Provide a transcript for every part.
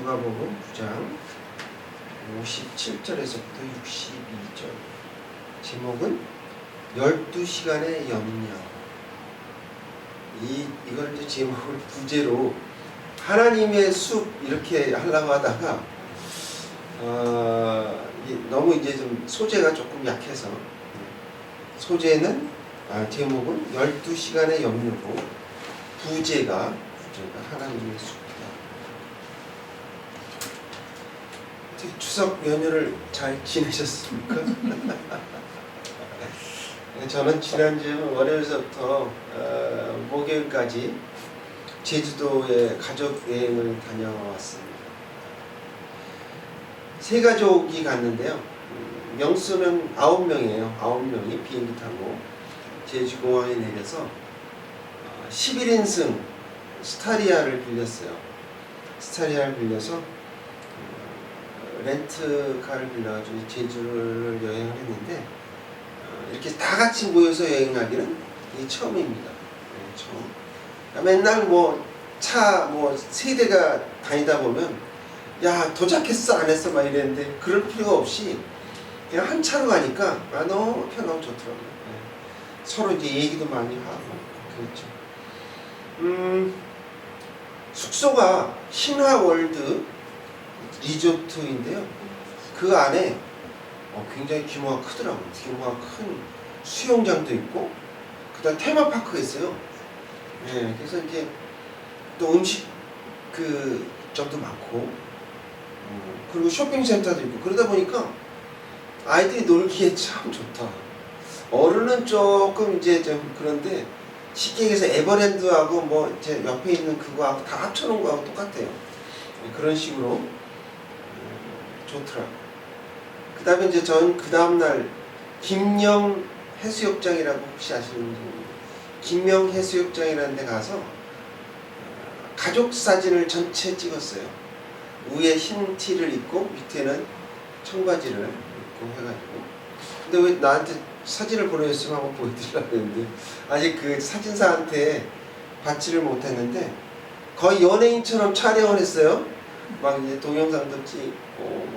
누가복음 9장 57절에서부터 62절. 제목은 12시간의 염려. 이걸 이제 제목을 부제로 하나님의 숲 이렇게 하려고 하다가 너무 이제 좀 소재가 조금 약해서 소재는 제목은 12시간의 염려고 부제가 하나님의 숲이다. 추석 연휴를 잘 지내셨습니까? 저는 지난주 월요일부터 목요일까지 제주도에 가족 여행을 다녀왔습니다. 세 가족이 갔는데요. 명수는 9명이에요. 9명이 비행기 타고 제주공항에 내려서 11인승 스타리아를 빌렸어요. 스타리아를 빌려서 렌트카를 빌려가지고 제주를 여행을 했는데 이렇게 다 같이 모여서 여행하기는 이게 처음입니다. 처음. 맨날 차 세 대가 다니다 보면 야 도착했어 안 했어 막 이랬는데 그럴 필요가 없이 그냥 한 차로 가니까 너무 편하고 좋더라고요. 서로 이제 얘기도 많이 하고 그랬죠. 숙소가 신화월드 리조트인데요. 그 안에 굉장히 규모가 크더라고요. 규모가 큰 수영장도 있고 그다음 테마파크가 있어요. 그래서 이제 또 음식 점도 많고 그리고 쇼핑센터도 있고 그러다 보니까 아이들이 놀기에 참 좋다. 어른은 조금 이제 좀 그런데 쉽게 얘기해서 에버랜드하고 이제 옆에 있는 그거하고 다 합쳐놓은 거하고 똑같아요. 그런 식으로 좋더라고요. 그 다음에 이제 전 그 다음날 김영 해수욕장이라고 혹시 아시는 분이 김영 해수욕장이라는 데 가서 가족 사진을 전체 찍었어요. 위에 흰 티를 입고 밑에는 청바지를 입고 해가지고. 근데 왜 나한테 사진을 보내줬으면 한번 보여드리려고 했는데 아직 그 사진사한테 받지를 못했는데 거의 연예인처럼 촬영을 했어요. 막 이제 동영상도 찍고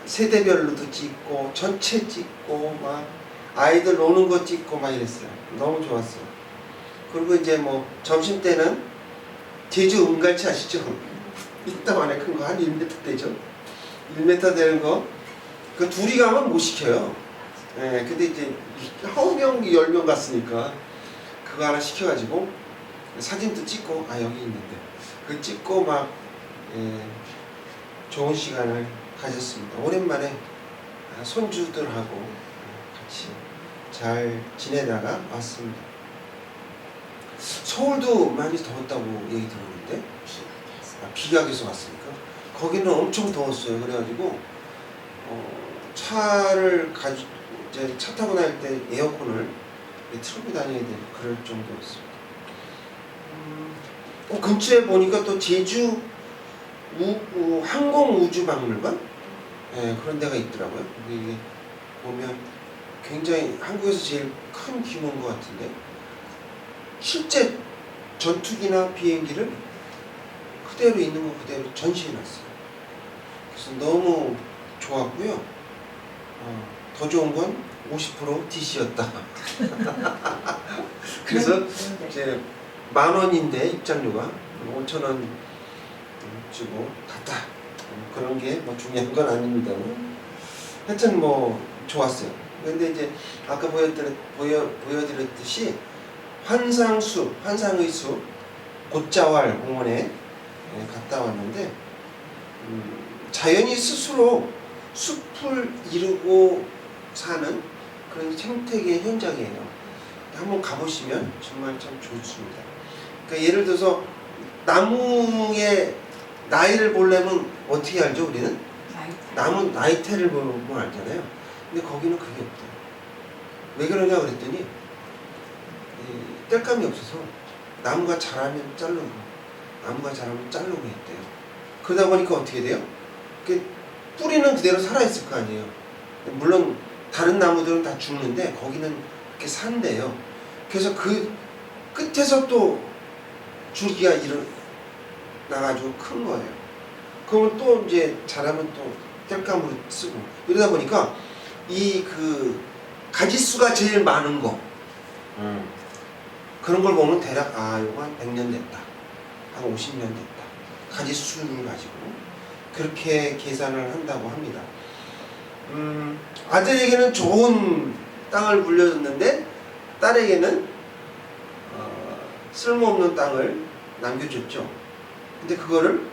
세대별로도 찍고 전체 찍고 막 아이들 노는 거 찍고 막 이랬어요. 너무 좋았어요. 그리고 이제 점심 때는 제주 은갈치 아시죠? 이따만해 큰 거 한 1m 되죠? 1m 되는 거 그 둘이 가면 못 시켜요. 근데 이제 9명 10명 갔으니까 그거 하나 시켜가지고 사진도 찍고 여기 있는데 그 찍고 막 좋은 시간을 가졌습니다. 오랜만에 손주들하고 같이 잘 지내다가 왔습니다. 서울도 많이 더웠다고 얘기 들었는데 비가 계속 왔으니까 거기는 엄청 더웠어요. 그래가지고 차를 이제 차 타고 다닐 때 에어컨을 틀고 다녀야 될 그럴 정도였습니다. 근처에 보니까 또 제주 항공우주박물관? 그런 데가 있더라고요. 이게 보면 굉장히 한국에서 제일 큰 규모인 것 같은데 실제 전투기나 비행기를 그대로 있는 거 그대로 전시해놨어요. 그래서 너무 좋았고요. 더 좋은 건 50% DC였다. 그래서 이제 10,000원인데 입장료가 5,000원 주고 갔다. 그런 게 중요한 건 아닙니다. 하여튼 좋았어요. 근데 이제 아까 보여드렸듯이 환상의 숲 곶자왈 공원에 갔다 왔는데 자연이 스스로 숲을 이루고 사는 그런 생태계 현장이에요. 한번 가보시면 정말 참 좋습니다. 그러니까 예를 들어서 나무의 나이를 보려면 어떻게 알죠? 우리는? 나무 나이테를 보면 알잖아요. 근데 거기는 그게 없대요. 왜 그러냐 그랬더니 뗄감이 없어서 나무가 자라면 자르고 나무가 자라면 자르고 했대요. 그러다 보니까 어떻게 돼요? 뿌리는 그대로 살아있을 거 아니에요. 물론 다른 나무들은 다 죽는데 거기는 이렇게 산대요. 그래서 그 끝에서 또 줄기가 나가지고 큰 거예요. 그러면 또 이제 자라면 또 땔감으로 쓰고 이러다 보니까 이 그 가지수가 제일 많은 거 그런 걸 보면 대략 이거 한 100년 됐다, 한 50년 됐다, 가지수를 가지고 그렇게 계산을 한다고 합니다. 아들에게는 좋은 땅을 물려줬는데 딸에게는 쓸모없는 땅을 남겨줬죠. 근데 그거를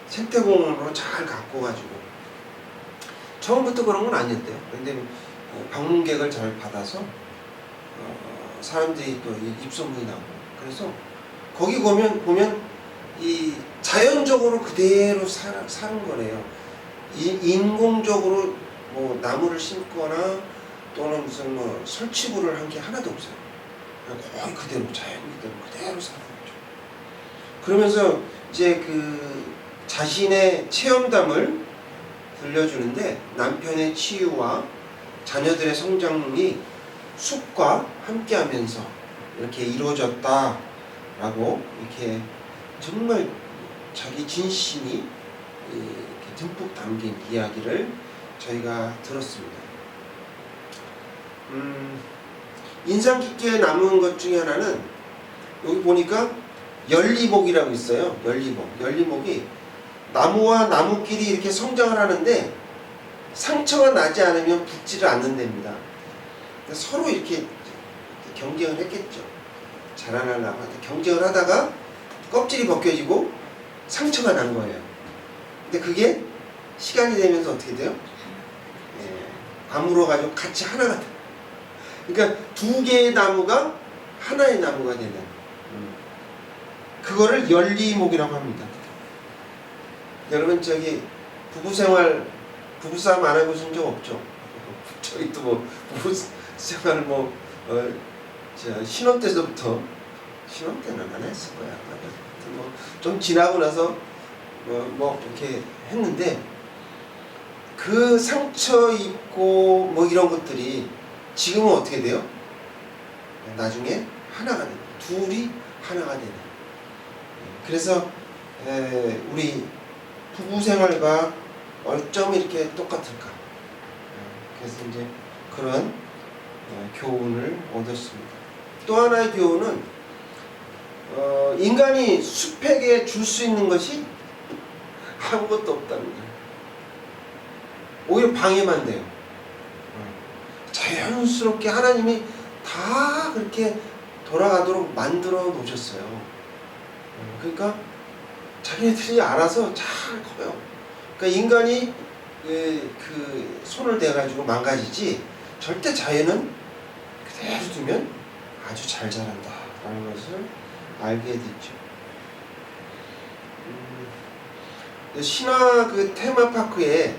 생태공원으로 잘 갖고 가지고 처음부터 그런 건 아니었대요. 근데 방문객을 잘 받아서 사람들이 또 입소문이 나고 그래서 거기 보면 이 자연적으로 그대로 사는 거래요. 인공적으로 뭐 나무를 심거나 또는 무슨 뭐 설치구를 한 게 하나도 없어요. 거의 그대로 자연 그대로 사는 거죠. 그러면서 이제 그 자신의 체험담을 들려주는데 남편의 치유와 자녀들의 성장이 숲과 함께하면서 이렇게 이루어졌다라고 이렇게 정말 자기 진심이 이렇게 듬뿍 담긴 이야기를 저희가 들었습니다. 인상 깊게 남은 것 중에 하나는 여기 보니까 연리목이라고 있어요. 연리목이 나무와 나무끼리 이렇게 성장을 하는데 상처가 나지 않으면 붙지를 않는답니다. 서로 이렇게 경쟁을 했겠죠. 자라나려고 경쟁을 하다가 껍질이 벗겨지고 상처가 난 거예요. 근데 그게 시간이 되면서 어떻게 돼요? 아물어 가지고 같이 하나가 돼요. 그러니까 두 개의 나무가 하나의 나무가 되는 그거를 연리목이라고 합니다. 여러분 저기 부부싸움 안 해보신 적 없죠? 저희 또 뭐 부부생활 신혼 때부터 신혼 때는 안 했을 거야. 뭐 좀 지나고 나서 뭐 이렇게 했는데 그 상처 입고 뭐 이런 것들이 지금은 어떻게 돼요? 나중에 하나가 됩니다. 둘이 하나가 되는. 그래서 우리 부부 생활과 어쩜 이렇게 똑같을까? 그래서 이제 그런 교훈을 얻었습니다. 또 하나의 교훈은 인간이 숲에게 줄 수 있는 것이 아무것도 없다는 거예요. 오히려 방해만 돼요. 자연스럽게 하나님이 다 그렇게 돌아가도록 만들어 놓으셨어요. 그러니까 자기네들이 알아서 잘 커요. 그러니까 인간이 그 손을 대가지고 망가지지 절대 자연은 그대로 두면 아주 잘 자란다라는 것을 알게 됐죠. 신화 그 테마파크에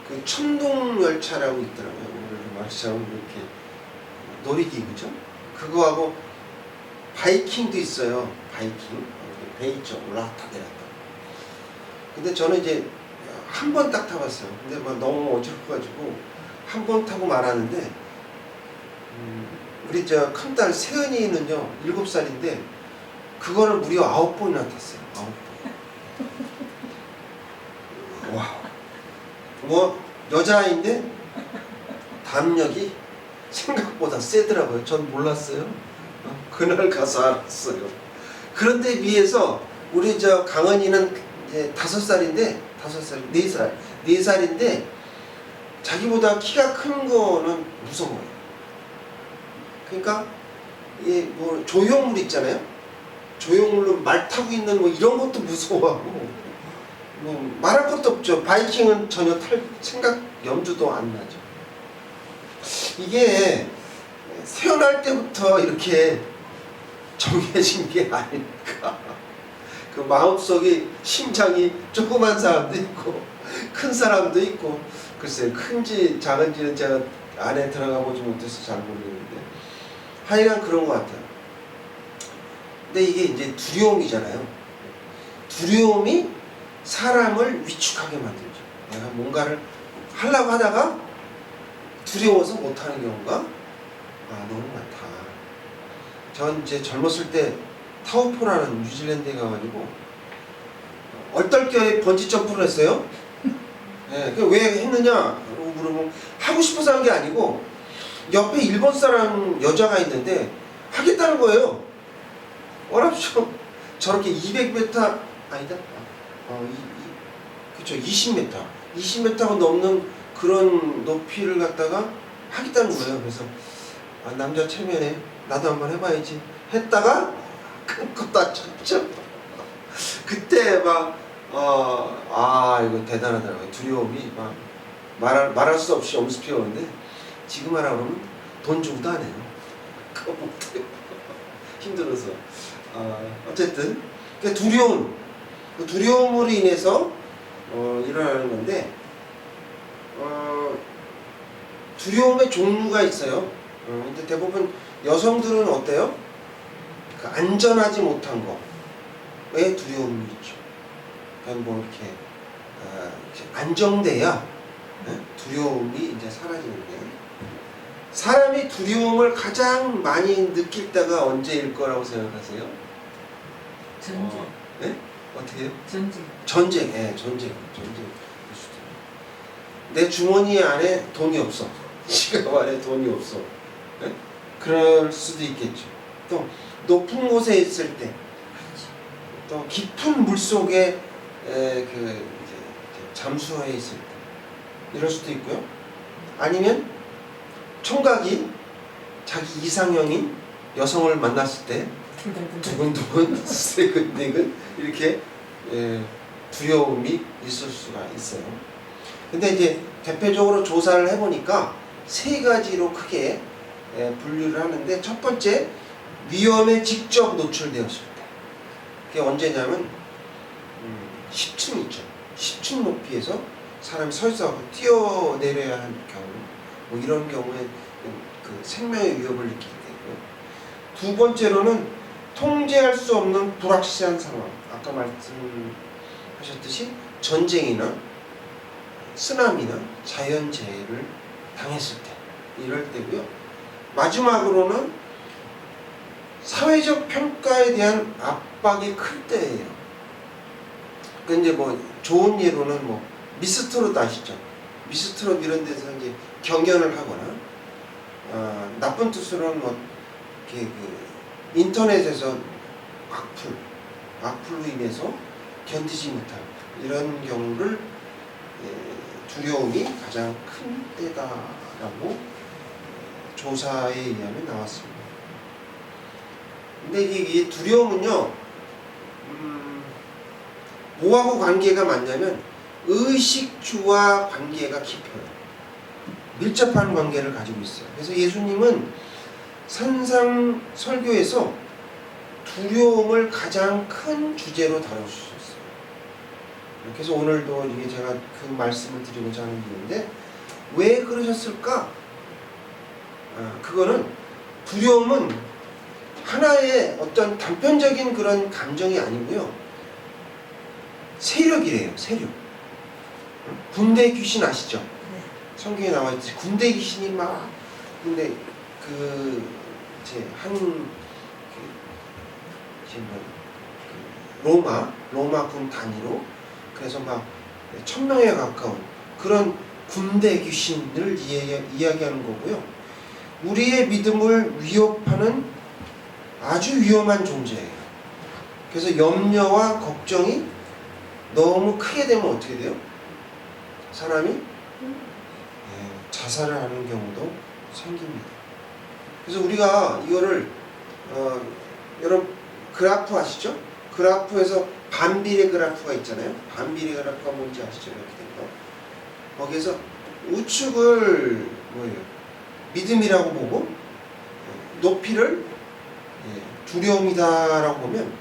그 천둥열차라고 있더라고요. 오늘 말처럼 이렇게 놀이기구죠. 그거하고 바이킹도 있어요. 바이킹 배 있죠. 올라갔다 내렸다. 근데 저는 이제 한 번 딱 타봤어요. 근데 막 너무 어지럽가지고 한 번 타고 말았는데 우리 저 큰딸 세은이는요 7살인데 그거를 무려 9번이나 탔어요. 9번. 와. 뭐 여자아이인데 담력이 생각보다 세더라고요. 전 몰랐어요. 그날 가서 알았어요. 그런데 비해서 우리 저 강은이는 이제 5살인데 4살인데 자기보다 키가 큰 거는 무서워요. 그러니까 이 뭐 조형물 있잖아요. 조형물로 말 타고 있는 뭐 이런 것도 무서워하고 뭐 말할 것도 없죠. 바이킹은 전혀 탈 생각 염두도 안 나죠. 이게 태어날 때부터 이렇게 정해진 게 아닐까. 그 마음속에 심장이 조그만 사람도 있고 큰 사람도 있고 글쎄요 큰지 작은지는 제가 안에 들어가 보지 못해서 잘 모르겠는데 하여간 그런 것 같아요. 근데 이게 이제 두려움이잖아요. 두려움이 사람을 위축하게 만들죠. 내가 뭔가를 하려고 하다가 두려워서 못하는 경우가 너무 많다. 전 이제 젊었을 때 타우포라는 뉴질랜드에 가가지고 얼떨결에 번지 점프를 했어요. 예, 왜 했느냐? 물으면 하고 싶어서 한 게 아니고 옆에 일본 사람 여자가 있는데 하겠다는 거예요. 워낙 좀 저렇게 200m 아니다. 그쵸 20m가 넘는 그런 높이를 갖다가 하겠다는 거예요. 그래서 남자 체면에 나도 한번 해봐야지 했다가 큰거 다쳤죠. 그때 막 이거 대단하더라고요. 두려움이 막 말할 수 없이 엄습해 오는데 지금 하라 그러면 돈 주고도 안 해요. 그거 못해요. 힘들어서. 어쨌든 그 두려움으로 인해서 일어나는 건데 두려움의 종류가 있어요. 근데 대부분 여성들은 어때요? 그 안전하지 못한 거에 두려움이 있죠. 그러니까 뭐 이렇게 안정돼야 두려움이 이제 사라지는데 사람이 두려움을 가장 많이 느낄 때가 언제일 거라고 생각하세요? 전쟁. 네? 어떻게 해요? 전쟁. 전쟁. 내 주머니 안에 돈이 없어. 지갑 안에 돈이 없어. 네? 그럴 수도 있겠죠. 또 높은 곳에 있을 때, 또 깊은 물 속에 이제 잠수하에 있을 때, 이럴 수도 있고요. 아니면 총각이 자기 이상형인 여성을 만났을 때 두근두근 세근세근 이렇게 두려움이 있을 수가 있어요. 근데 이제 대표적으로 조사를 해보니까 세 가지로 크게 분류를 하는데 첫 번째 위험에 직접 노출되었을 때 그게 언제냐면 10층 있죠. 10층 높이에서 사람이 서 있어서 뛰어내려야 할 경우 뭐 이런 경우에 그 생명의 위협을 느끼게 되고요. 두 번째로는 통제할 수 없는 불확실한 상황 아까 말씀하셨듯이 전쟁이나 쓰나미나 자연재해를 당했을 때 이럴 때고요. 마지막으로는 사회적 평가에 대한 압박이 클 때예요. 그러니까 이제 뭐 좋은 예로는 뭐 미스트롯 아시죠? 미스트롯 이런 데서 이제 경연을 하거나 나쁜 뜻으로는 뭐 이렇게 그 인터넷에서 악플로 인해서 견디지 못할 이런 경우를 두려움이 가장 큰 때다라고 조사에 의하면 나왔습니다. 근데 이 두려움은요, 뭐하고 관계가 많냐면 의식주와 관계가 깊어요. 밀접한 관계를 가지고 있어요. 그래서 예수님은 산상 설교에서 두려움을 가장 큰 주제로 다루셨어요. 그래서 오늘도 이게 제가 그 말씀을 드리고자 하는 이유인데 왜 그러셨을까? 그거는 두려움은 하나의 어떤 단편적인 그런 감정이 아니고요. 세력이래요. 세력. 군대 귀신 아시죠? 네. 성경에 나와 있듯이 군대 귀신이 막 근데 로마 군 단위로 그래서 막 1000명에 가까운 그런 군대 귀신을 이야기하는 거고요. 우리의 믿음을 위협하는 아주 위험한 존재예요. 그래서 염려와 걱정이 너무 크게 되면 어떻게 돼요? 사람이 자살을 하는 경우도 생깁니다. 그래서 우리가 이거를 여러분 그래프 아시죠? 그래프에서 반비례 그래프가 있잖아요. 반비례 그래프가 뭔지 아시죠? 이렇게 된 거. 거기에서 우측을 믿음이라고 보고 높이를 두려움이다라고 보면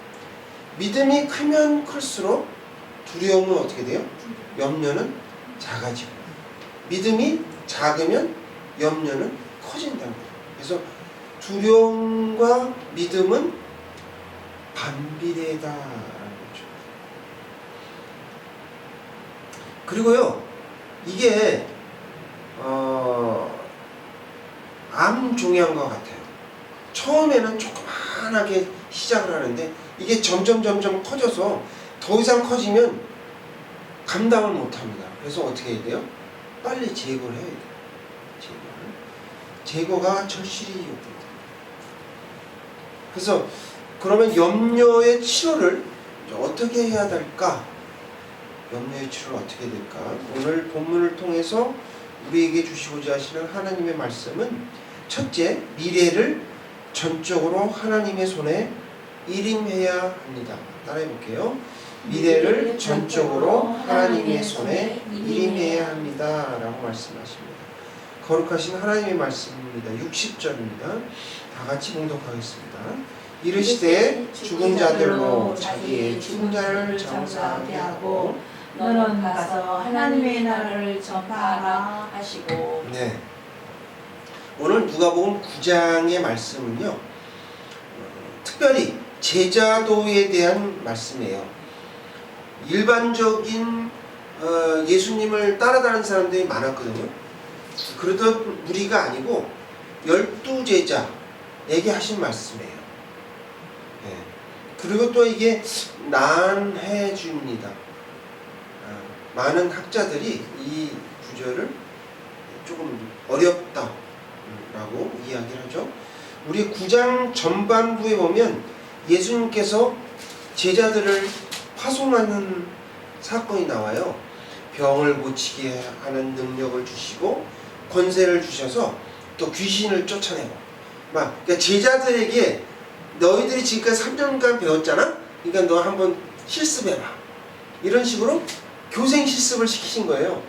믿음이 크면 클수록 두려움은 어떻게 돼요? 염려는 작아지고 믿음이 작으면 염려는 커진다는 거예요. 그래서 두려움과 믿음은 반비례다라는 거죠. 그리고요, 이게 암 종양과 같아요. 처음에는 조그만하게 시작을 하는데 이게 점점 커져서 더 이상 커지면 감당을 못합니다. 그래서 어떻게 해야 돼요? 빨리 제거를 해야 돼요. 제거가 절실히 요구됩니다. 그래서 그러면 염려의 치료를 어떻게 해야 될까? 염려의 치료를 어떻게 될까? 오늘 본문을 통해서 우리에게 주시고자 하시는 하나님의 말씀은 첫째, 미래를 전적으로 하나님의 손에 일임해야 합니다. 따라해 볼게요. 미래를 전적으로 하나님의 손에 일임해야 합니다. 라고 말씀하십니다. 거룩하신 하나님의 말씀입니다. 60절입니다. 다 같이 봉독하겠습니다. 이르시되 죽은 자들로 자기의 죽은 자를 장사하게 하고 너는 가서 하나님의 나라를 전파하라 하시고. 네. 오늘 누가복음 9장의 말씀은요, 특별히 제자도에 대한 말씀이에요. 일반적인 예수님을 따라다니는 사람들이 많았거든요. 그러던 무리가 아니고 12제자에게 하신 말씀이에요. 네. 그리고 또 이게 난해줍니다. 많은 학자들이 이 구절을 조금 어렵다라고 이야기를 하죠. 우리 9장 전반부에 보면 예수님께서 제자들을 파송하는 사건이 나와요. 병을 고치게 하는 능력을 주시고 권세를 주셔서 또 귀신을 쫓아내고 그러니까 제자들에게 너희들이 지금까지 3년간 배웠잖아? 그러니까 너 한번 실습해봐. 이런 식으로 교생 실습을 시키신 거예요.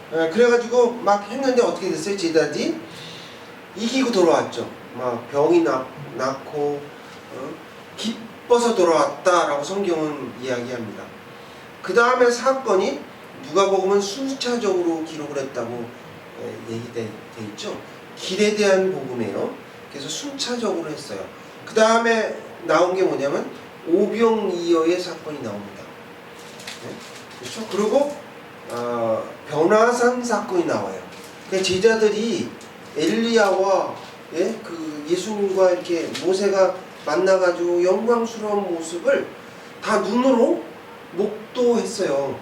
그래가지고 막 했는데 어떻게 됐어요? 제자들이 이기고 돌아왔죠. 막 병이 낫고 기뻐서 돌아왔다라고 성경은 이야기합니다. 그 다음에 사건이 누가복음은 순차적으로 기록을 했다고 얘기돼 있죠. 길에 대한 복음이에요. 그래서 순차적으로 했어요. 그 다음에 나온 게 뭐냐면 오병이어의 사건이 나옵니다. 네? 그렇죠? 그리고 변화산 사건이 나와요. 그러니까 제자들이 엘리야와 그 예수님과 이렇게 모세가 만나가지고 영광스러운 모습을 다 눈으로 목도했어요.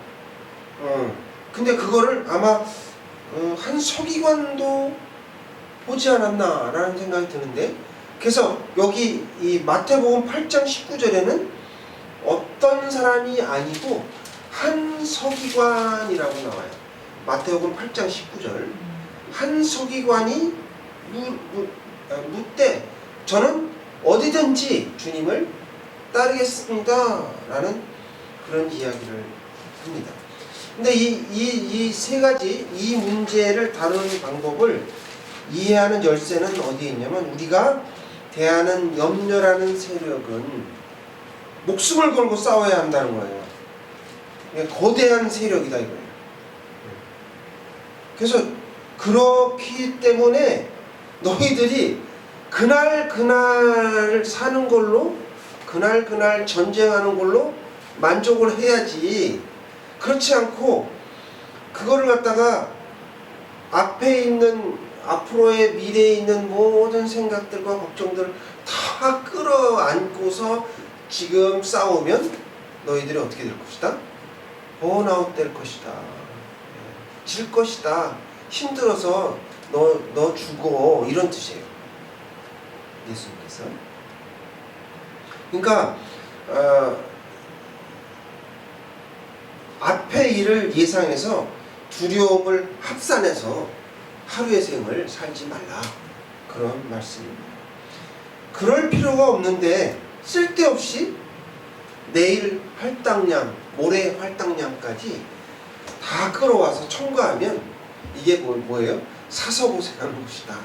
근데 그거를 아마 한 서기관도 보지 않았나라는 생각이 드는데, 그래서 여기 이 마태복음 8장 19절에는 어떤 사람이 아니고 한 서기관이라고 나와요. 마태복음 8장 19절. 한 서기관이 묻되 저는 어디든지 주님을 따르겠습니다 라는 그런 이야기를 합니다. 근데 이 세 가지 이 문제를 다루는 방법을 이해하는 열쇠는 어디에 있냐면, 우리가 대하는 염려라는 세력은 목숨을 걸고 싸워야 한다는 거예요. 거대한 세력이다 이거예요. 그래서 그렇기 때문에 너희들이 그날 사는 걸로, 그날 전쟁하는 걸로 만족을 해야지, 그렇지 않고 그거를 갖다가 앞에 있는, 앞으로의 미래에 있는 모든 생각들과 걱정들을 다 끌어안고서 지금 싸우면 너희들이 어떻게 될 것이다? 번아웃 될 것이다. 질 것이다. 힘들어서 너 죽어. 이런 뜻이에요. 예수님께서. 그러니까 앞의 일을 예상해서 두려움을 합산해서 하루의 생을 살지 말라. 그런 말씀입니다. 그럴 필요가 없는데 쓸데없이 내일 할당량, 모레 할당량까지 다 끌어와서 첨가하면 이게 뭐예요? 사서 고생하는 것이다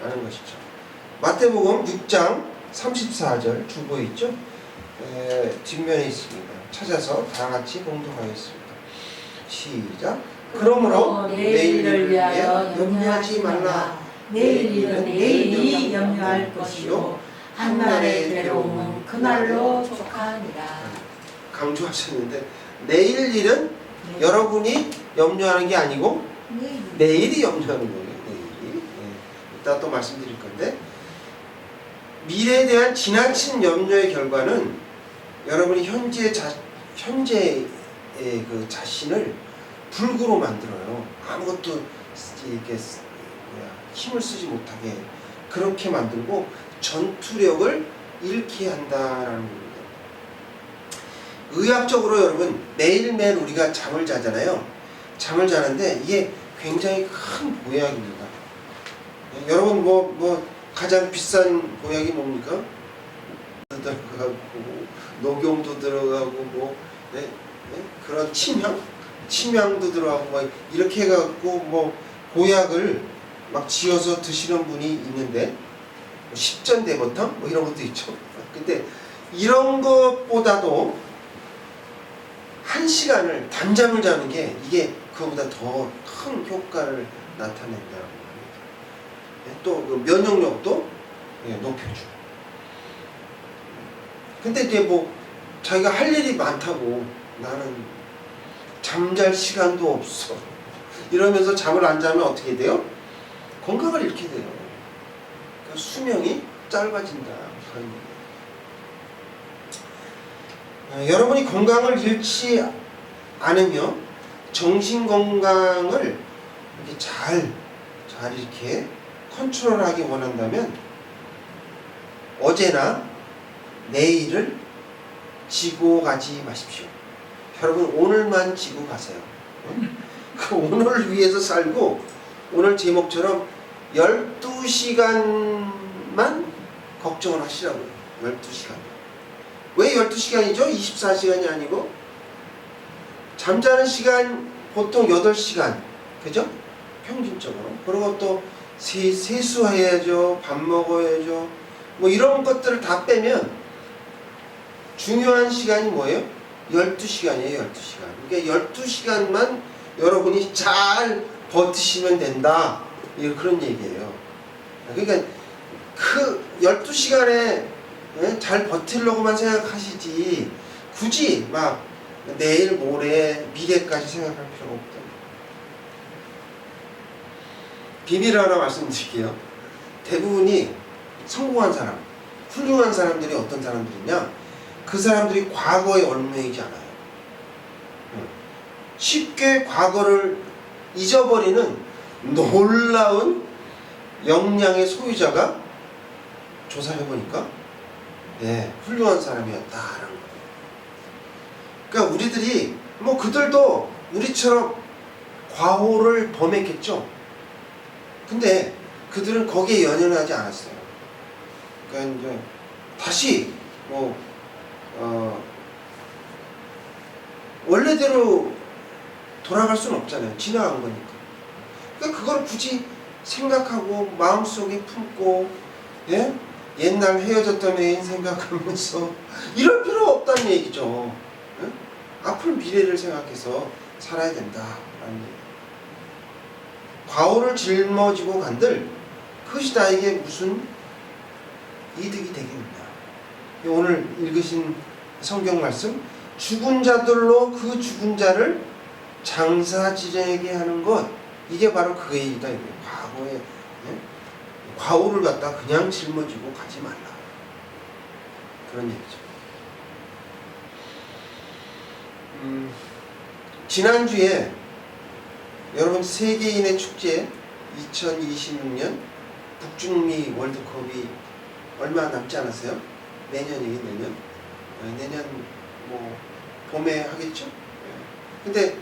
라는 것이죠. 마태복음 6장 34절 주보에 있죠? 뒷면에 있습니다. 찾아서 다 같이 봉독하겠습니다. 시작. 그러므로 내일을 위하여 염려하지 말라. 내일 일은 내일이 염려할 것이요 한날의 괴로움은 그날로 족하니라. 강조하셨는데, 내일 일은 여러분이 염려하는 게 아니고 내일이 염려하는 거예요. 내일이. 이따 또 말씀드릴 건데, 미래에 대한 지나친 염려의 결과는 여러분이 현재 현재의 그 자신을 불구로 만들어요. 아무것도 이렇게 힘을 쓰지 못하게 그렇게 만들고 전투력을 잃게 한다라는 겁니다. 의학적으로 여러분 매일매일 우리가 잠을 자잖아요. 잠을 자는데 이게 굉장히 큰 보약입니다. 여러분 뭐 가장 비싼 보약이 뭡니까? 들어가고 녹용도 들어가고 뭐 그런 침향도 들어가고 막 이렇게 해갖고 뭐 보약을 막 지어서 드시는 분이 있는데 십전대보탕 뭐 이런 것도 있죠. 근데 이런 것보다도 1시간을 단잠을 자는 게 이게 그거보다 더 큰 효과를 나타낸다고 합니다. 또 그 면역력도 높여주고. 근데 이제 뭐 자기가 할 일이 많다고 나는 잠잘 시간도 없어 이러면서 잠을 안 자면 어떻게 돼요? 건강을 잃게 돼요. 그러니까 수명이 짧아진다. 그런 얘기예요. 여러분이 건강을 잃지 않으며 정신 건강을 이렇게 잘 이렇게 컨트롤하기 원한다면 어제나 내일을 지고 가지 마십시오. 여러분 오늘만 지고 가세요. 그 오늘을 위해서 살고 오늘 제목처럼 12시간만 걱정을 하시라고요. 12시간. 왜 12시간이죠? 24시간이 아니고 잠자는 시간 보통 8시간 그죠? 평균적으로. 그리고 또 세수해야죠. 밥 먹어야죠. 뭐 이런 것들을 다 빼면 중요한 시간이 뭐예요? 12시간이에요. 12시간. 그러니까 12시간만 여러분이 잘 버티시면 된다. 그런 얘기예요. 그러니까 그 12시간에 잘 버티려고만 생각하시지 굳이 막 내일 모레 미래까지 생각할 필요가 없다. 비밀 하나 말씀드릴게요. 대부분이 성공한 사람, 훌륭한 사람들이 어떤 사람들이냐? 그 사람들이 과거에 얽매이지 않아요. 쉽게 과거를 잊어버리는 놀라운 역량의 소유자가 조사해보니까 훌륭한 사람이었다라는 거예요. 그러니까 우리들이 뭐 그들도 우리처럼 과오를 범했겠죠. 근데 그들은 거기에 연연하지 않았어요. 그러니까 이제 다시 원래대로 돌아갈 수는 없잖아요. 지나간 거니까. 그러니까 그걸 굳이 생각하고 마음속에 품고 옛날 헤어졌던 애인 생각하면서 이럴 필요 없다는 얘기죠. 앞을 미래를 생각해서 살아야 된다라는 얘기. 과오를 짊어지고 간들 그것이 나에게 무슨 이득이 되겠느냐. 오늘 읽으신 성경 말씀 죽은 자들로 그 죽은 자를 장사지내게 하는 것 이게 바로 그 얘기다. 과거에 과오를 갖다 그냥 짊어지고 가지 말라. 그런 얘기죠. 지난주에 여러분 세계인의 축제 2026년 북중미 월드컵이 얼마 남지 않았어요? 내년이에요, 내년. 내년 뭐 봄에 하겠죠? 근데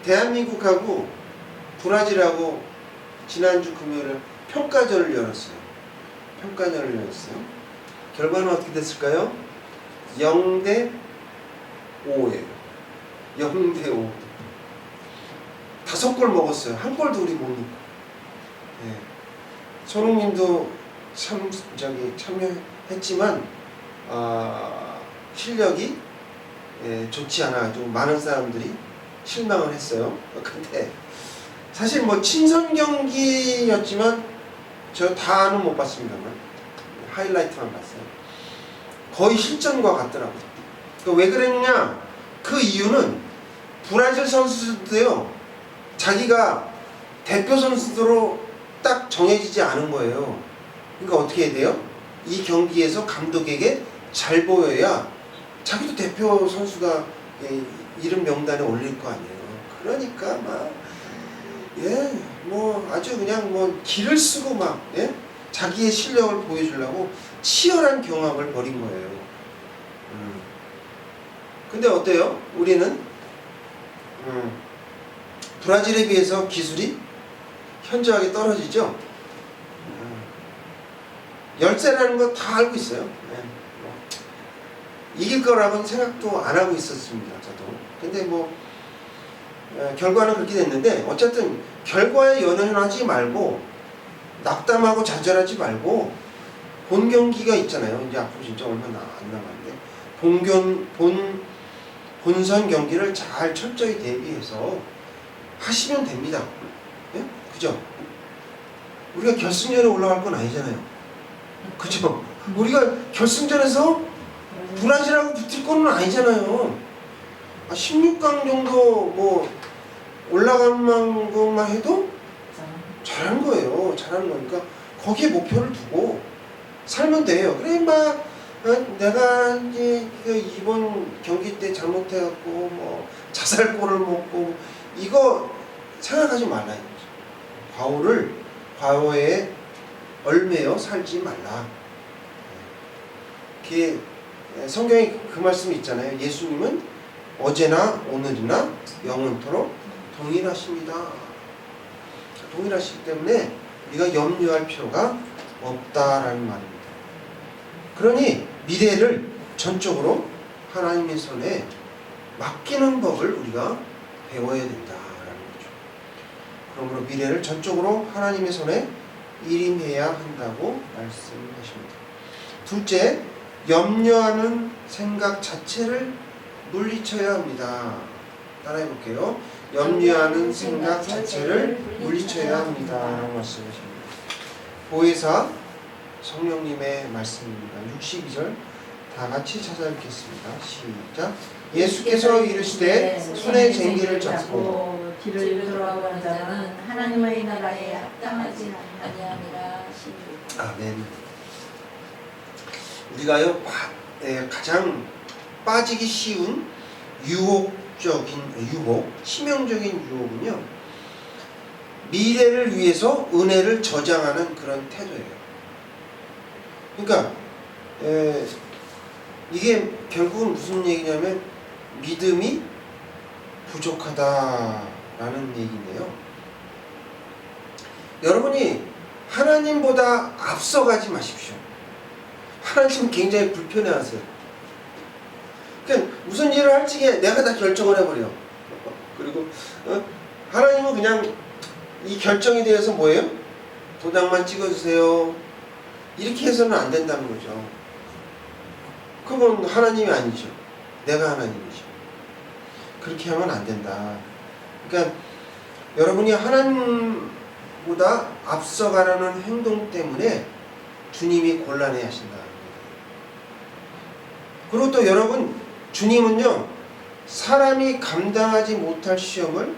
대한민국하고 브라질하고 지난주 금요일에 평가전을 열었어요. 결과는 어떻게 됐을까요? 0대 5예요. 0대 5. 5골 먹었어요. 한 골도 우리 못 넣고. 손흥민도 참여했지만 실력이 좋지 않아. 좀 많은 사람들이 실망을 했어요. 근데 사실 뭐 친선 경기였지만 저 다는 못 봤습니다만 하이라이트만 봤어요. 거의 실전과 같더라고요. 왜 그랬냐? 그 이유는 브라질 선수들도요 자기가 대표 선수로 딱 정해지지 않은 거예요. 그러니까 어떻게 해야 돼요? 이 경기에서 감독에게 잘 보여야 자기도 대표 선수가 이름 명단에 올릴 거 아니에요. 그러니까 뭐 아주 그냥 뭐 기를 쓰고 자기의 실력을 보여주려고 치열한 경합을 벌인 거예요. 근데 어때요? 우리는 브라질에 비해서 기술이 현저하게 떨어지죠. 열세라는 거 다 알고 있어요. 이길 거라고는 생각도 안 하고 있었습니다. 저도. 근데 결과는 그렇게 됐는데, 어쨌든 결과에 연연하지 말고 낙담하고 좌절하지 말고 본 경기가 있잖아요. 이제 앞으로 진짜 얼마 안 남았는데 본선 경기를 잘 철저히 대비해서 하시면 됩니다. 예? 그죠? 우리가 결승전에 올라갈 건 아니잖아요. 그죠? 우리가 결승전에서 브라질하고 붙을 건 아니잖아요. 16강 정도 올라간 만큼만 해도 잘하는 거예요. 잘하는 거니까 거기에 목표를 두고 살면 돼요. 그래 내가 이제 이번 경기 때 잘못해갖고 자살골을 먹고 이거 생각하지 말라 이거죠. 과거에 얽매여 살지 말라. 성경에 그 말씀이 있잖아요. 예수님은 어제나 오늘이나 영원토록 동일하십니다. 동일하시기 때문에 우리가 염려할 필요가 없다라는 말입니다. 그러니 미래를 전적으로 하나님의 손에 맡기는 법을 우리가 배워야 된다라는 거죠. 그러므로 미래를 전적으로 하나님의 손에 일임해야 한다고 말씀하십니다. 둘째, 염려하는 생각 자체를 물리쳐야 합니다. 따라해 볼게요. 염려하는 생각 자체를 물리쳐야 합니다. 라고 말씀하십니다. 보혜사 성령님의 말씀입니다. 62절 다 같이 찾아 읽겠습니다. 시작. 예수께서 이르시되 손에 쟁기를 잡고 뒤를 돌아보는 자는 하나님의 나라에 합당하지 아니하니라. 아멘. 우리가요 가장 빠지기 쉬운 치명적인 유혹은요, 미래를 위해서 은혜를 저장하는 그런 태도예요. 그러니까 이게 결국은 무슨 얘기냐면 믿음이 부족하다라는 얘기인데요. 여러분이 하나님보다 앞서가지 마십시오. 하나님은 굉장히 불편해하세요. 그러니까 무슨 일을 할지 내가 다 결정을 해버려. 그리고 하나님은 그냥 이 결정에 대해서 뭐예요? 도장만 찍어주세요. 이렇게 해서는 안 된다는 거죠. 그건 하나님이 아니죠. 내가 하나님이죠. 그렇게 하면 안 된다. 그러니까 여러분이 하나님보다 앞서가려는 행동 때문에 주님이 곤란해 하신다. 그리고 또 여러분, 주님은요 사람이 감당하지 못할 시험을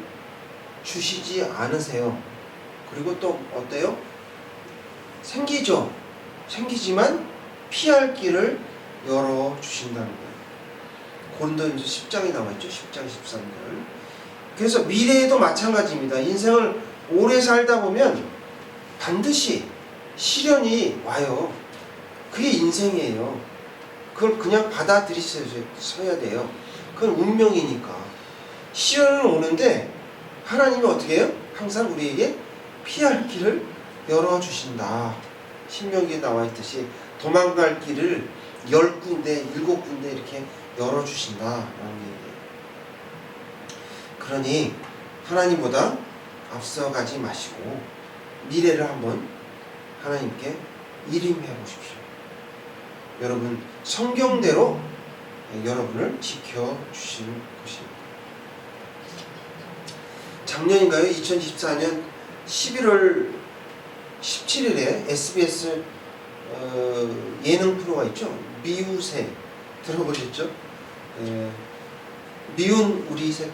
주시지 않으세요. 그리고 또 어때요? 생기죠. 생기지만 피할 길을 열어주신다는 거예요. 고린도전서 10장에 나와있죠. 10장 13절. 그래서 미래에도 마찬가지입니다. 인생을 오래 살다 보면 반드시 시련이 와요. 그게 인생이에요. 그걸 그냥 받아들이셔야 돼요. 그건 운명이니까. 시련은 오는데 하나님이 어떻게 해요? 항상 우리에게 피할 길을 열어주신다. 신명기에 나와있듯이 도망갈 길을 10군데, 7군데 이렇게 열어주신다라는 얘기예요. 그러니 하나님보다 앞서가지 마시고 미래를 한번 하나님께 일임해 보십시오. 여러분 성경대로 여러분을 지켜주시는 것입니다. 작년인가요? 2014년 11월 17일에 SBS 예능 프로가 있죠. 미우새 들어보셨죠? 미운 우리 새끼에서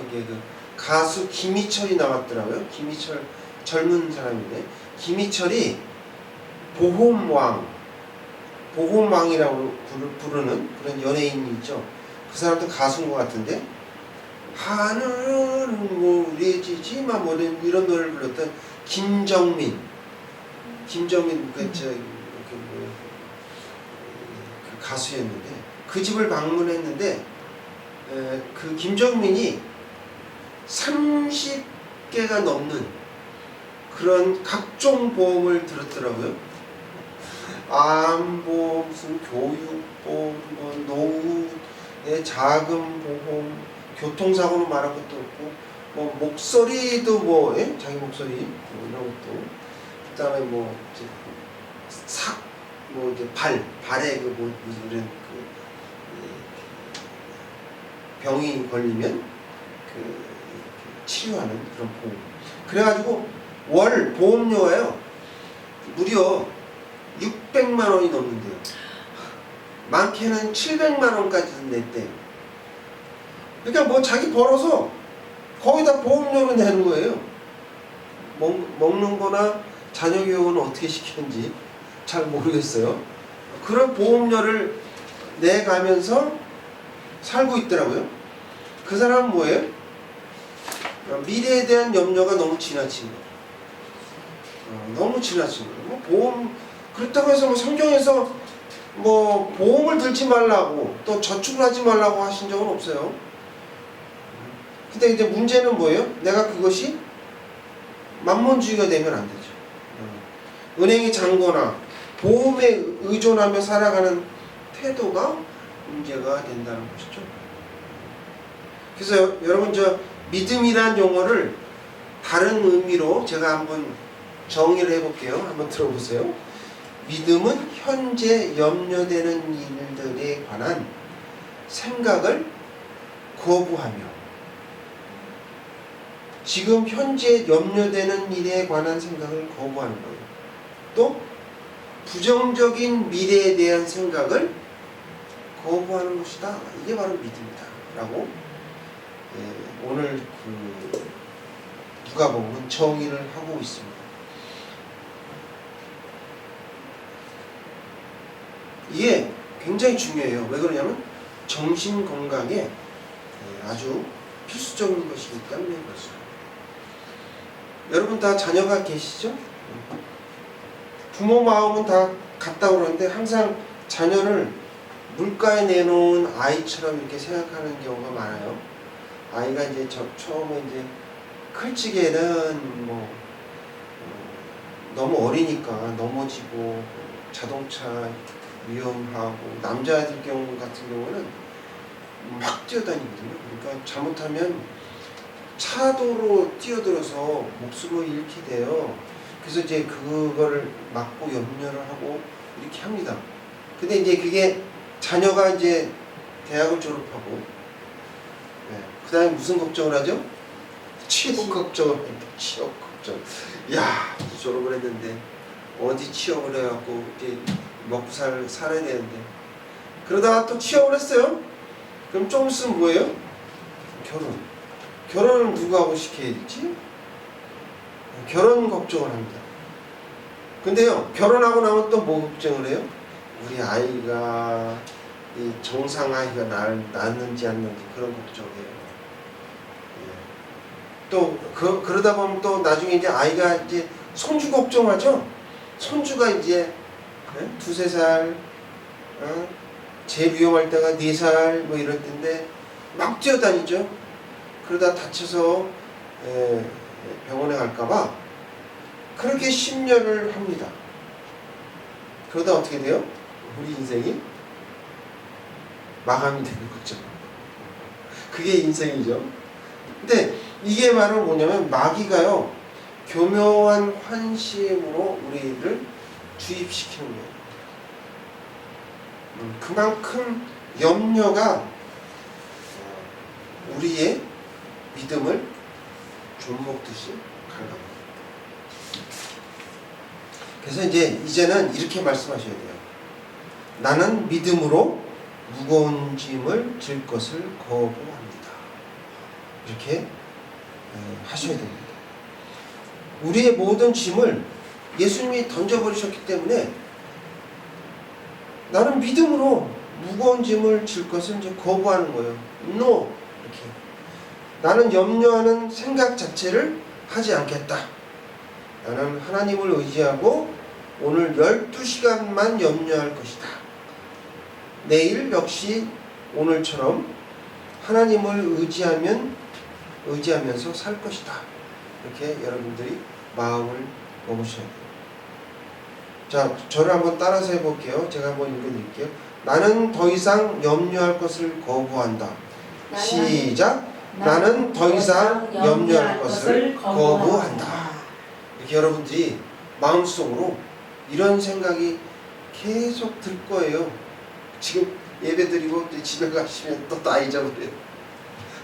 이게 가수 김희철이 나왔더라고요. 김희철 젊은 사람인데 김희철이 보험왕 보험왕이라고 부르는 그런 연예인이 있죠. 그 사람도 가수인 것 같은데 하늘은 뭐 우리지지만 뭐 이런 노래를 불렀던 김정민 그 가수였는데 그 집을 방문했는데 그 김정민이 30개가 넘는 그런 각종 보험을 들었더라고요. 암보험, 무슨 교육보험, 뭐 노후의 자금보험, 교통사고는 말할 것도 없고, 뭐 목소리도 뭐 자기 목소리 뭐 이런 것도, 그다음에 뭐 이제 뭐 이제 발에 그 뭐 이런 그 병이 걸리면 그 치료하는 그런 보험. 그래가지고 월 보험료가요 무려 600만 원이 넘는데요. 많게는 700만 원까지 냈대요. 그러니까 뭐 자기 벌어서 거의 다 보험료로 내는 거예요. 먹는 거나 자녀 교육은 어떻게 시키는지 잘 모르겠어요. 그런 보험료를 내가면서 살고 있더라고요. 그 사람은 뭐예요? 미래에 대한 염려가 너무 지나친 거예요. 너무 지나친 거예요. 뭐 보험 그렇다고 해서 뭐 성경에서 뭐 보험을 들지 말라고 또 저축을 하지 말라고 하신 적은 없어요. 근데 이제 문제는 뭐예요? 내가 그것이 만몬주의가 되면 안 되죠. 은행이 잔거나 보험에 의존하며 살아가는 태도가 문제가 된다는 것이죠. 그래서 여러분 저 믿음이란 용어를 다른 의미로 제가 한번 정의를 해볼게요. 한번 들어보세요. 믿음은 현재 염려되는 일들에 관한 생각을 거부하며 지금 현재 염려되는 일에 관한 생각을 거부하는 거예요. 또 부정적인 미래에 대한 생각을 거부하는 것이다. 이게 바로 믿음이다. 라고 오늘 그 누가복음은 정의를 하고 있습니다. 이게 굉장히 중요해요. 왜 그러냐면 정신 건강에 아주 필수적인 것이기 때문에 그렇습니다. 여러분 다 자녀가 계시죠? 부모 마음은 다 같다고 그러는데 항상 자녀를 물가에 내놓은 아이처럼 이렇게 생각하는 경우가 많아요. 아이가 이제 처음에 이제 클지게는 뭐 너무 어리니까 넘어지고 자동차 위험하고 남자들 경우 같은 경우는 막 뛰어다니거든요. 그러니까 잘못하면 차도로 뛰어들어서 목숨을 잃게 돼요. 그래서 이제 그거를 막고 염려를 하고 이렇게 합니다. 근데 이제 그게 자녀가 이제 대학을 졸업하고 그 다음에 무슨 걱정을 하죠? 취업 걱정을 합니다. 취업 걱정. 야, 졸업을 했는데 어디 취업을 해갖고 이제 먹고 살아야 되는데 그러다가 또 취업을 했어요. 그럼 좀 있으면 뭐예요? 결혼을 누가 하고 시켜야 되지? 결혼 걱정을 합니다. 근데요, 결혼하고 나면 또 뭐 걱정을 해요? 우리 아이가 이 정상 아이가 낳는지 안 낳는지 그런 걱정이에요. 또 그러다 보면 또 나중에 이제 아이가 이제 손주 걱정하죠. 손주가 이제 2-3살, 제일 위험할 때가 4살 뭐 이럴 텐데 막 뛰어다니죠. 그러다 다쳐서 병원에 갈까봐 그렇게 심려를 합니다. 그러다 어떻게 돼요? 우리 인생이 마감이 되는 거죠. 그게 인생이죠. 근데 이게 바로 뭐냐면 마귀가요 교묘한 환심으로 우리를 주입시키는 거예요. 그만큼 염려가 우리의 믿음을 좀먹듯이 갉아먹어요. 그래서 이제는 이렇게 말씀하셔야 돼요. 나는 믿음으로 무거운 짐을 질 것을 거부합니다. 이렇게 하셔야 됩니다. 우리의 모든 짐을 예수님이 던져버리셨기 때문에 나는 믿음으로 무거운 짐을 질 것을 이제 거부하는 거예요. No. 이렇게. 나는 염려하는 생각 자체를 하지 않겠다. 나는 하나님을 의지하고 오늘 12시간만 염려할 것이다. 내일 역시 오늘처럼 하나님을 의지하면서 살 것이다. 이렇게 여러분들이 마음을 먹으셔야 돼요. 자, 저를 한번 따라서 해볼게요. 제가 한번 읽어드릴게요. 나는 더 이상 염려할 것을 거부한다. 시작. 나는 더 이상 염려할 것을 거부한다. 이렇게 여러분들이 마음속으로 이런 생각이 계속 들 거예요. 지금 예배드리고 집에 가시면 또 다 잊어버려요.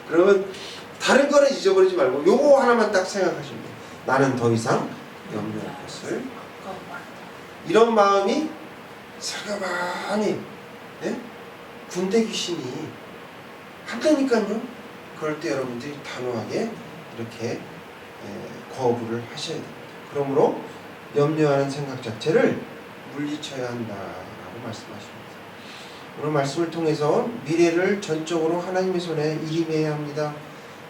그러면 다른 거는 잊어버리지 말고 요거 하나만 딱 생각하시면 돼요. 나는 더 이상 염려할 것을 거부한다. 이런 마음이 살가만히 군대 귀신이 한다니까요. 그럴 때 여러분들이 단호하게 이렇게 거부를 하셔야 됩니다. 그러므로 염려하는 생각 자체를 물리쳐야 한다라고 말씀하십니다. 오늘 말씀을 통해서 미래를 전적으로 하나님의 손에 일임해야 합니다.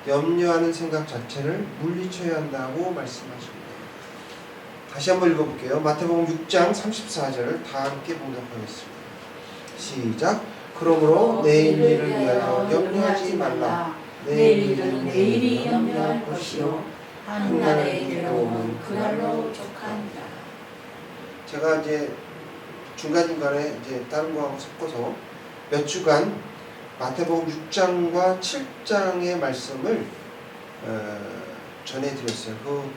염려하는 생각 자체를 물리쳐야 한다고 말씀하십니다. 다시 한번 읽어볼게요. 마태복음 6장 34절 다 함께 봉독하겠습니다. 시작. 그러므로 내일 일을 위하여 염려하지 말라. 내일 일은 내일이 염려할 것이요 한날의 괴로움은 그날로 족하니라. 제가 이제 중간중간에 이제 다른 거하고 섞어서 몇 주간 마태복음 6장과 7장의 말씀을 전해드렸어요. 그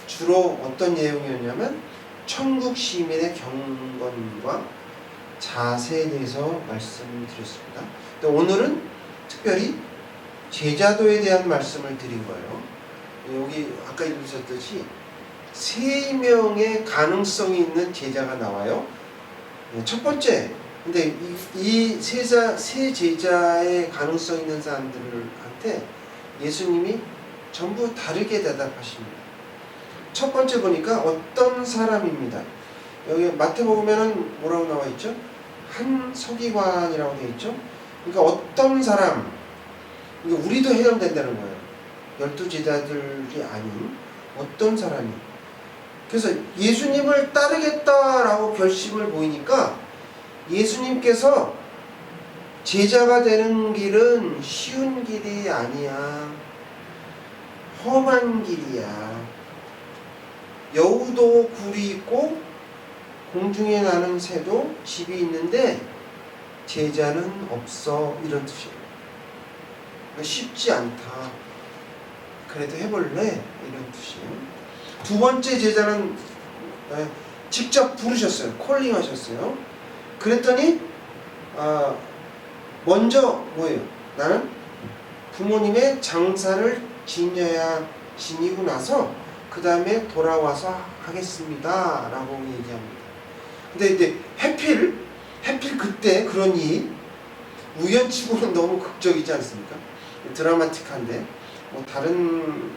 주로 어떤 내용이었냐면 천국 시민의 경건과 자세에 대해서 말씀드렸습니다. 근데 오늘은 특별히 제자도에 대한 말씀을 드린 거예요. 여기 아까 읽으셨듯이 3명의 가능성이 있는 제자가 나와요. 첫 번째, 근데 이 세 제자의 가능성 있는 사람들한테 예수님이 전부 다르게 대답하십니다. 첫 번째 보니까 어떤 사람입니다. 여기 마태복음에는 뭐라고 나와 있죠? 한 서기관이라고 되어 있죠. 그러니까 어떤 사람, 그러니까 우리도 해당된다는 거예요. 12제자들이 아닌 어떤 사람이. 그래서 예수님을 따르겠다라고 결심을 보이니까 예수님께서 제자가 되는 길은 쉬운 길이 아니야. 험한 길이야. 여우도 굴이 있고 공중에 나는 새도 집이 있는데 제자는 없어. 이런 뜻이에요. 쉽지 않다. 그래도 해볼래? 이런 뜻이에요. 두 번째 제자는 직접 부르셨어요. 콜링하셨어요. 그랬더니 먼저 뭐예요? 나는 부모님의 장사를 지니고 나서 그 다음에 돌아와서 하겠습니다 라고 얘기합니다. 근데 이제 해필 그때 그런 일 우연치고는 너무 극적이지 않습니까? 드라마틱한데 뭐 다른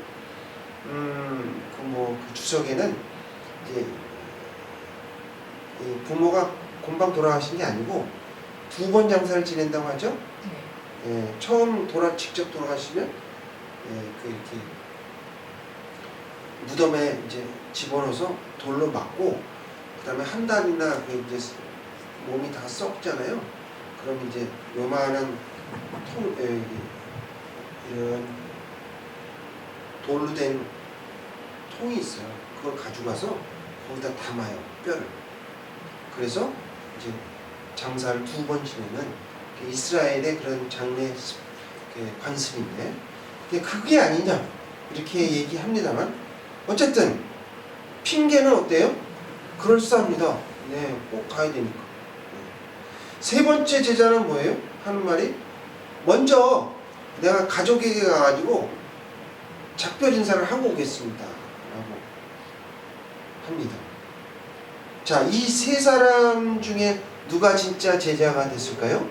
그 주석에는 이제 부모가 금방 돌아가신 게 아니고 2번 장사를 지낸다고 하죠. 예, 처음 직접 돌아가시면 이렇게 무덤에 이제 집어넣어서 돌로 맞고 그다음에 한 달이나 이제 몸이 다 썩잖아요. 그럼 이제 요만한 이런 돌로 된 통이 있어요. 그걸 가져가서 거기다 담아요. 뼈를. 그래서 이제 장사를 2번 지내는 이스라엘의 그런 장례 관습인데 그게 아니냐 이렇게 얘기합니다만 어쨌든 핑계는 어때요? 그럴싸합니다. 네, 꼭 가야 되니까. 세 번째 제자는 뭐예요? 하는 말이 먼저 내가 가족에게 가가지고 작별 인사를 하고 오겠습니다 라고 합니다. 자, 이 세 사람 중에 누가 진짜 제자가 됐을까요?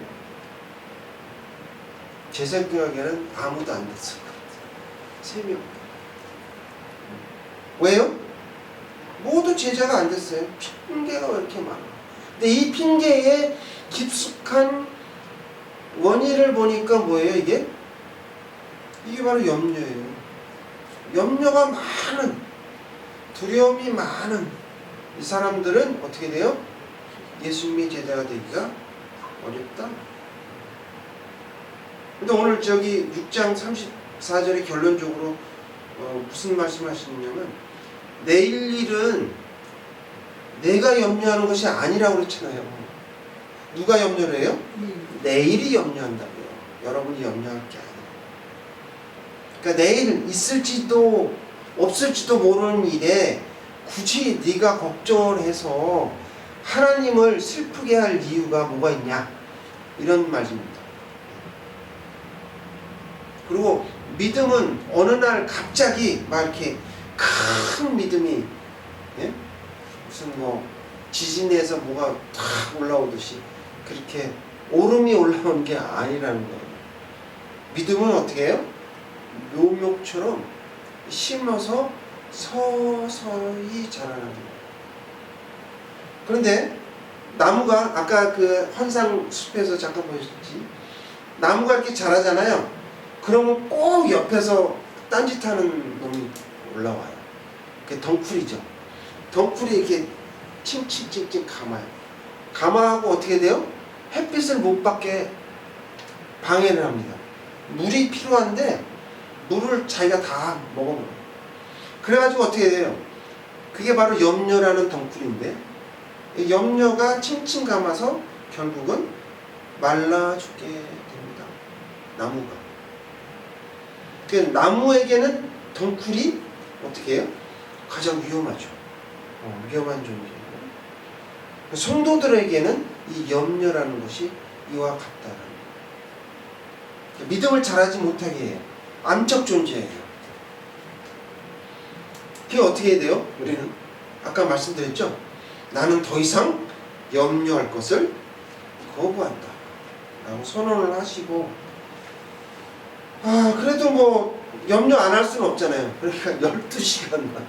제 생각에는 아무도 안 됐을 것 같아요. 3명. 왜요? 모두 제자가 안 됐어요. 핑계가 왜 이렇게 많아? 근데 이 핑계의 깊숙한 원인을 보니까 뭐예요, 이게? 이게 바로 염려예요. 염려가 많은, 두려움이 많은 이 사람들은 어떻게 돼요? 예수님의 제자가 되기가 어렵다. 근데 오늘 저기 6장 34절에 결론적으로 무슨 말씀하시냐면 내일 일은 내가 염려하는 것이 아니라고 그랬잖아요. 누가 염려를 해요? 내일이 염려한다고요. 여러분이 염려할 게 아니에요. 그러니까 내일 있을지도 없을지도 모르는 일에 굳이 네가 걱정을 해서 하나님을 슬프게 할 이유가 뭐가 있냐, 이런 말입니다. 그리고 믿음은 어느 날 갑자기 막 이렇게 큰 믿음이, 예? 무슨 뭐 지진에서 뭐가 탁 올라오듯이 그렇게 오름이 올라오는 게 아니라는 거예요. 믿음은 어떻게 해요? 묘목처럼 심어서 서서히 자라나는 거예요. 그런데 나무가 아까 그 환상 숲에서 잠깐 보셨지? 나무가 이렇게 자라잖아요. 그러면 꼭 옆에서 딴짓하는 놈이 올라와요. 그게 덩쿨이죠. 덩쿨이 이렇게 칭칭칭칭 감아요. 감아하고 어떻게 돼요? 햇빛을 못 받게 방해를 합니다. 물이 필요한데 물을 자기가 다 먹어버려요. 그래가지고 어떻게 돼요? 그게 바로 염려라는 덩쿨인데, 이 염려가 칭칭 감아서 결국은 말라 죽게 됩니다. 나무가. 그 나무에게는 덩쿨이 어떻게 해요? 가장 위험하죠. 위험한 존재예요. 성도들에게는 이 염려라는 것이 이와 같다는 거예요. 믿음을 잘하지 못하게 해요. 암적 존재예요. 그게 어떻게 해야 돼요? 우리는 아까 말씀드렸죠? 나는 더 이상 염려할 것을 거부한다 라고 선언을 하시고, 그래도 뭐 염려 안 할 수는 없잖아요. 그러니까 12시간만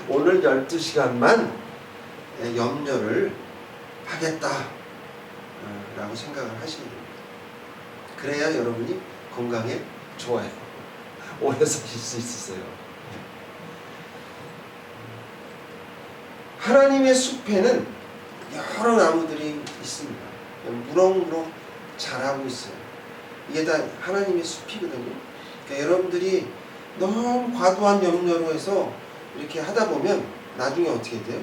오늘 12시간만 염려를 하겠다 라고 생각을 하시는 겁니다. 그래야 여러분이 건강에 좋아요. 오래 사실 수 있으세요. 하나님의 숲에는 여러 나무들이 있습니다. 무럭무럭 자라고 있어요. 이게 다 하나님의 숲이거든요. 그러니까 여러분들이 너무 과도한 염려로 해서 이렇게 하다 보면 나중에 어떻게 돼요?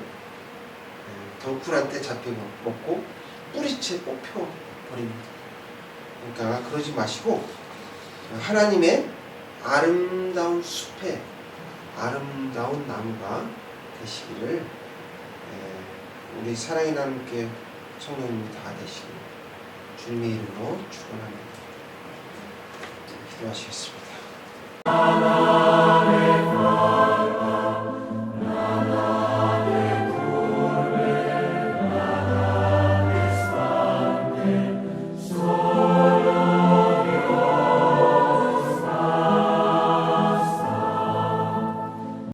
덩쿨한테 잡혀먹고 뿌리채 뽑혀버립니다. 그러니까 그러지 마시고 하나님의 아름다운 숲에 아름다운 나무가 되시기를 우리 사랑의 나눔교회 성도님이 다 되시길 주님의 이름으로 축원합니다. 기도하시겠습니다.